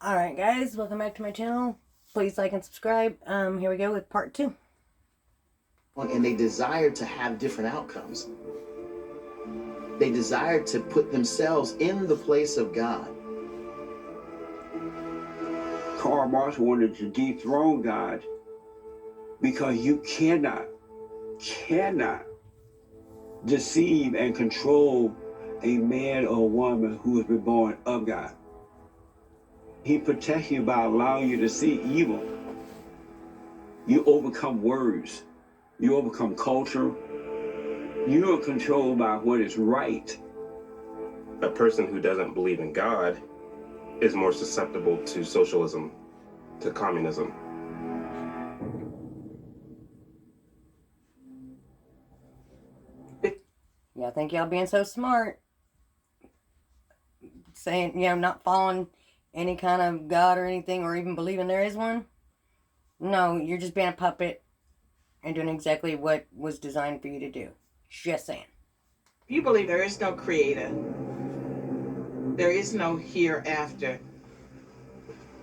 Alright guys, welcome back to my channel. Please like and subscribe. Here we go with part 2. And they desire to have different outcomes. They desire to put themselves in the place of God. Karl Marx wanted to dethrone God because you cannot deceive and control a man or a woman who has been born of God. He protects you by allowing you to see evil. You overcome words. You overcome culture. You are controlled by what is right. A person who doesn't believe in God is more susceptible to socialism, to communism. Yeah, thank y'all being so smart. Saying, not following any kind of God or anything, or even believing there is one. No, you're just being a puppet and doing exactly what was designed for you to do. Just saying. You believe there is no creator. There is no hereafter.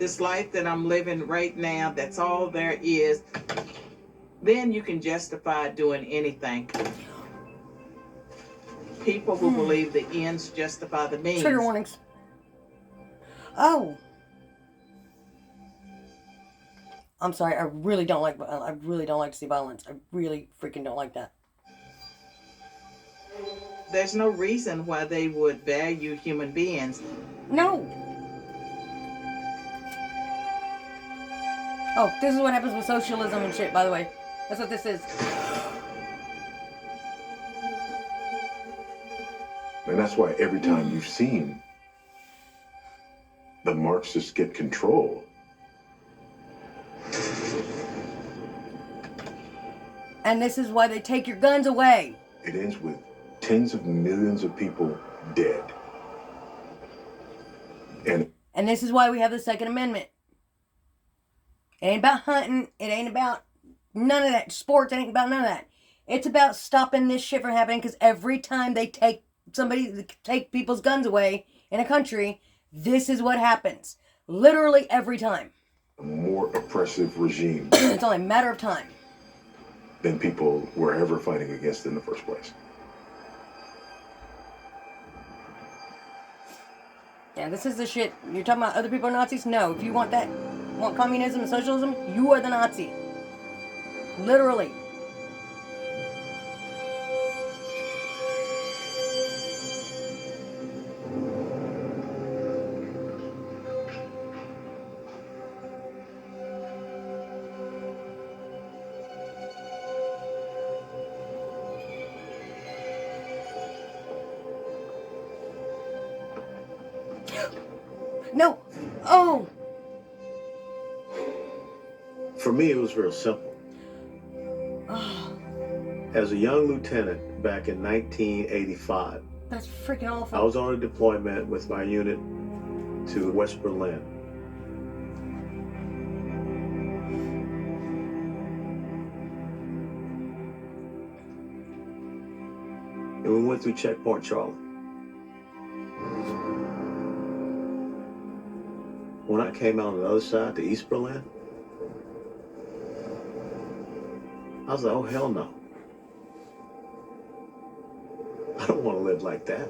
This life that I'm living right now, that's all there is. Then you can justify doing anything. People who believe the ends justify the means. Trigger warnings. Oh. I'm sorry, I really don't like to see violence. I really freaking don't like that. There's no reason why they would value human beings. No. Oh, this is what happens with socialism and shit, by the way. That's what this is. And that's why every time you've seen the Marxists get control, and this is why they take your guns away. it ends with tens of millions of people dead. And this is why we have the Second Amendment. It ain't about hunting. It ain't about none of that. Sports, it ain't about none of that. It's about stopping this shit from happening, because every time they take people's guns away in a country, this is what happens. Literally every time. A more oppressive regime It's only a matter of time. than people were ever fighting against in the first place. Yeah, this is the shit. You're talking about other people are Nazis? No. If you want communism and socialism, you are the Nazi. Literally. No. Oh. For me, it was real simple. As a young lieutenant back in 1985, That's freaking awful. I was on a deployment with my unit to West Berlin. And we went through Checkpoint Charlie. When I came out on the other side to East Berlin, I was like, oh, hell no. I don't want to live like that.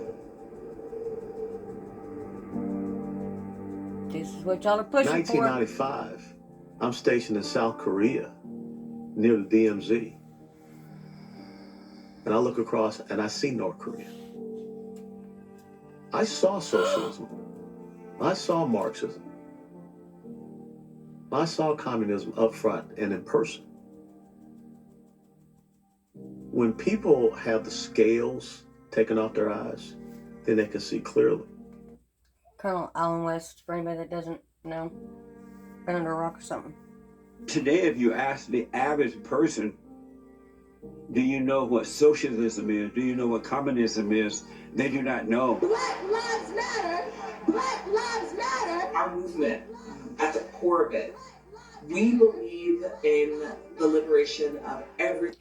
This is what y'all are pushing 1995, I'm stationed in South Korea, near the DMZ. And I look across and I see North Korea. I saw socialism. I saw Marxism. I saw communism up front and in person. When people have the scales taken off their eyes, then they can see clearly. Colonel Allen West, for anybody that doesn't know. Been under a rock or something. Today, if you ask the average person, do you know what socialism is? Do you know what communism is? They do not know. Black Lives Matter! Black Lives Matter! Our movement, at the core of it, we believe in the liberation of every...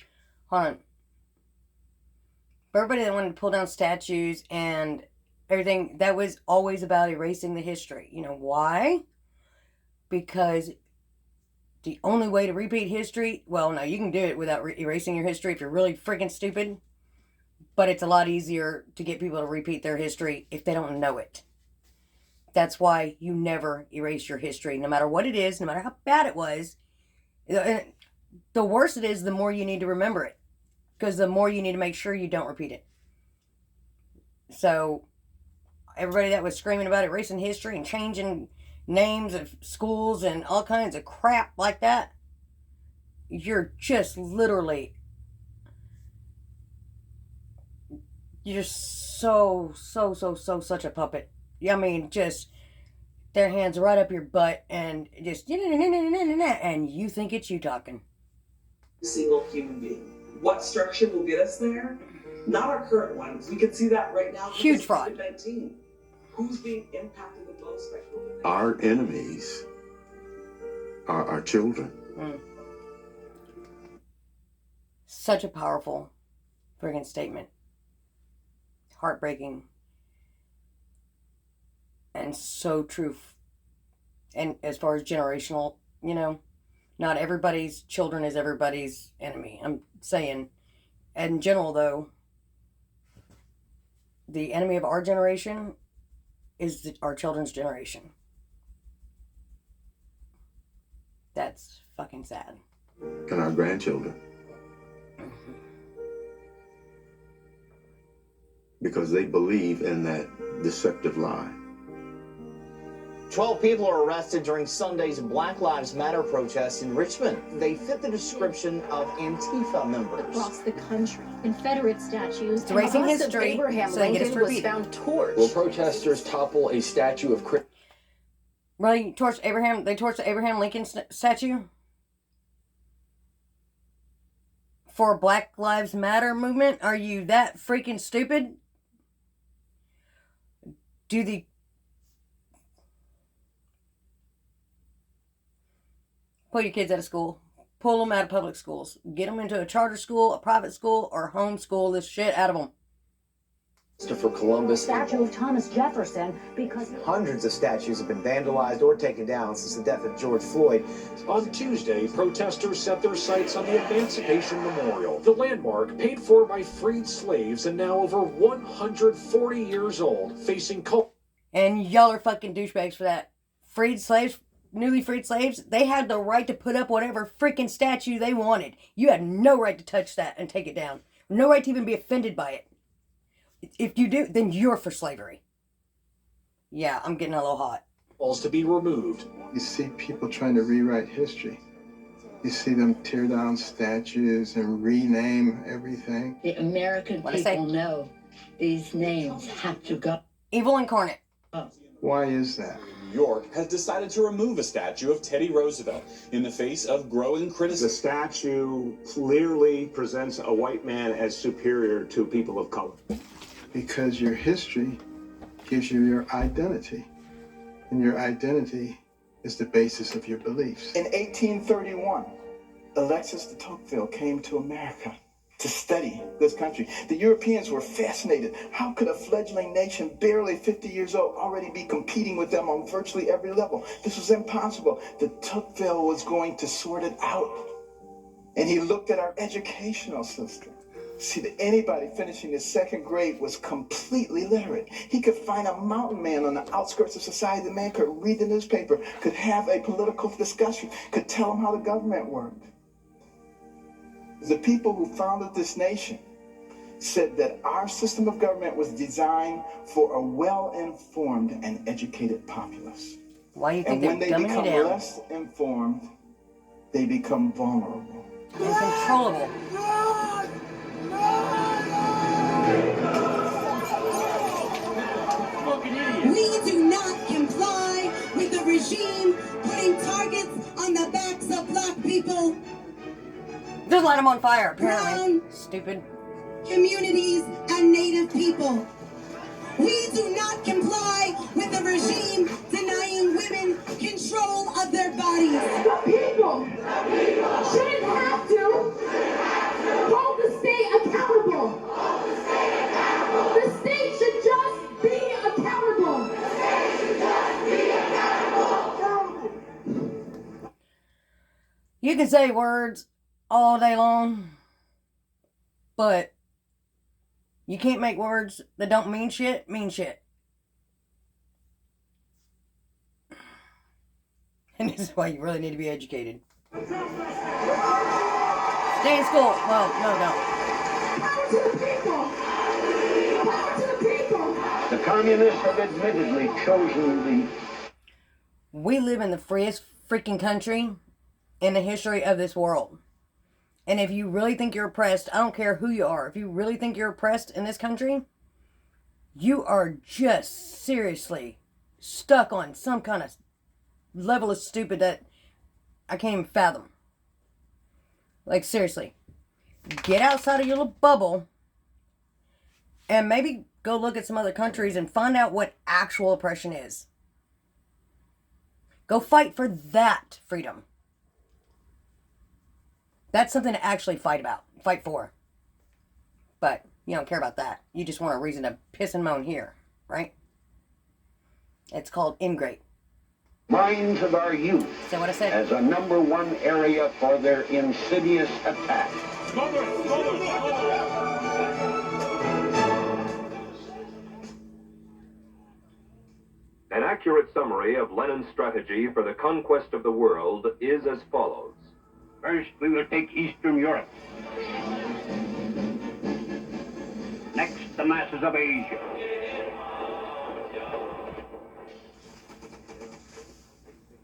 Hold on. For everybody that wanted to pull down statues and everything, that was always about erasing the history. You know why? because the only way to repeat history, well, no, you can do it without erasing your history if you're really freaking stupid, but it's a lot easier to get people to repeat their history if they don't know it. That's why you never erase your history, no matter what it is, no matter how bad it was. The worse it is, the more you need to remember it, because the more you need to make sure you don't repeat it. So, everybody that was screaming about erasing history and changing names of schools and all kinds of crap like that, you're just literally, you're so such a puppet. I mean, just their hands right up your butt and just, and you think it's you talking. Single human being. What structure will get us there? Not our current ones. We can see that right now. Huge fraud. COVID-19. Who's being impacted the most by COVID-19? Our enemies are our children. Such a powerful friggin' statement. Heartbreaking. And so true. And as far as generational, not everybody's children is everybody's enemy. I'm saying, in general though, the enemy of our generation is our children's generation. That's fucking sad. And our grandchildren. Because they believe in that deceptive lie. 12 people are arrested during Sunday's Black Lives Matter protests in Richmond. They fit the description of Antifa members. Across the country, Confederate statues It's erasing and the bust of history Abraham so they get Lincoln us was repeated. found torched. Will protesters topple a statue of Christ? Really, they torched the Abraham Lincoln statue? For Black Lives Matter movement? Are you that freaking stupid? Pull your kids out of school. Pull them out of public schools. Get them into a charter school, a private school, or homeschool this shit out of them. For Columbus. Statue of Thomas Jefferson because Hundreds of statues have been vandalized or taken down since the death of George Floyd. On Tuesday, protesters set their sights on the Emancipation Memorial, the landmark paid for by freed slaves and now over 140 years old, facing And y'all are fucking douchebags for that. Newly freed slaves, they had the right to put up whatever freaking statue they wanted. You had no right to touch that and take it down. No right to even be offended by it. If you do, then you're for slavery. Yeah, I'm getting a little hot. to be removed. You see people trying to rewrite history. You see them tear down statues and rename everything. The American people know these names have to go. Evil incarnate. Why is that? New York has decided to remove a statue of Teddy Roosevelt in the face of growing criticism. The statue clearly presents a white man as superior to people of color. Because your history gives you your identity. And your identity is the basis of your beliefs. In 1831, Alexis de Tocqueville came to America to study this country. The Europeans were fascinated. How could a fledgling nation barely 50 years old already be competing with them on virtually every level? This was impossible. De Tocqueville was going to sort it out. And he looked at our educational system. See, that anybody finishing the second grade was completely literate. He could find a mountain man on the outskirts of society. The man could read the newspaper, could have a political discussion, could tell him how the government worked. The people who founded this nation said that our system of government was designed for a well-informed and educated populace. Why do you think and when they're they dumbing become it down? less informed, they become vulnerable. Uncontrollable. We do not comply with the regime putting targets on the backs of black people. Just light them on fire, apparently. Brown Stupid. communities and Native people. We do not comply with the regime denying women control of their bodies. The people shouldn't have to hold the state accountable. The state should just be accountable. You can say words all day long, but you can't make words that don't mean shit mean shit. And this is why you really need to be educated. Stay in school. Well, no, The communists have admittedly chosen the... We live in the freest freaking country in the history of this world. And if you really think you're oppressed, I don't care who you are, if you really think you're oppressed in this country, you are just seriously stuck on some kind of level of stupid that I can't even fathom. Like, seriously. Get outside of your little bubble and maybe go look at some other countries and find out what actual oppression is. Go fight for that freedom. That's something to actually fight for. But you don't care about that. You just want a reason to piss and moan here, right? It's called ingrate. minds of our youth as a #1 area for their insidious attack. An accurate summary of Lenin's strategy for the conquest of the world is as follows. First, we will take Eastern Europe. Next, the masses of Asia.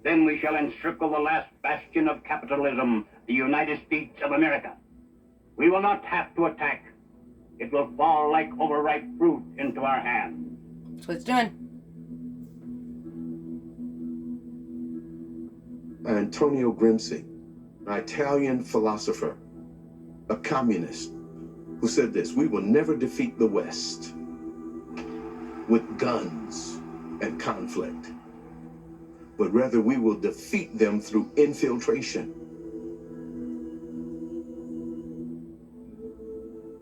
Then we shall encircle the last bastion of capitalism, the United States of America. We will not have to attack. It will fall like overripe fruit into our hands. That's what it's doing. Antonio Gramsci, an Italian philosopher, a communist, who said this: we will never defeat the West with guns and conflict, but rather we will defeat them through infiltration.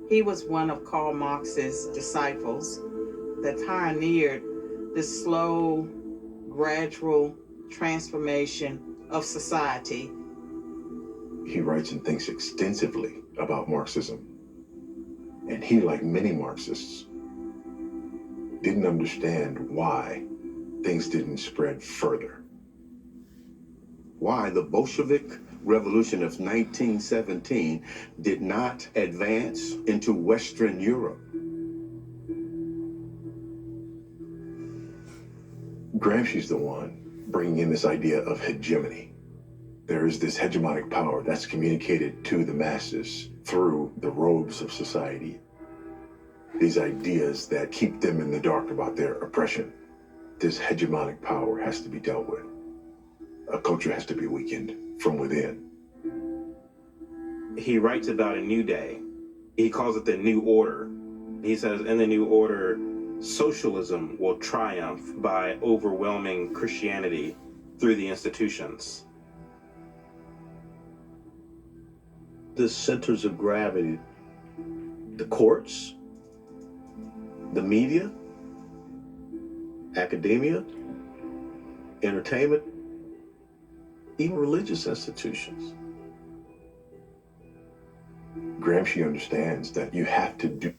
He was one of Karl Marx's disciples that pioneered this slow, gradual transformation of society. He writes and thinks extensively about Marxism. And he, like many Marxists, didn't understand why things didn't spread further. Why the Bolshevik Revolution of 1917 did not advance into Western Europe. Gramsci's the one bringing in this idea of hegemony. There is this hegemonic power that's communicated to the masses through the robes of society. These ideas that keep them in the dark about their oppression. This hegemonic power has to be dealt with. A culture has to be weakened from within. He writes about a new day. He calls it the new order. He says in the new order, socialism will triumph by overwhelming Christianity through the institutions. The centers of gravity, the courts, the media, academia, entertainment, even religious institutions. Gramsci understands that you have to do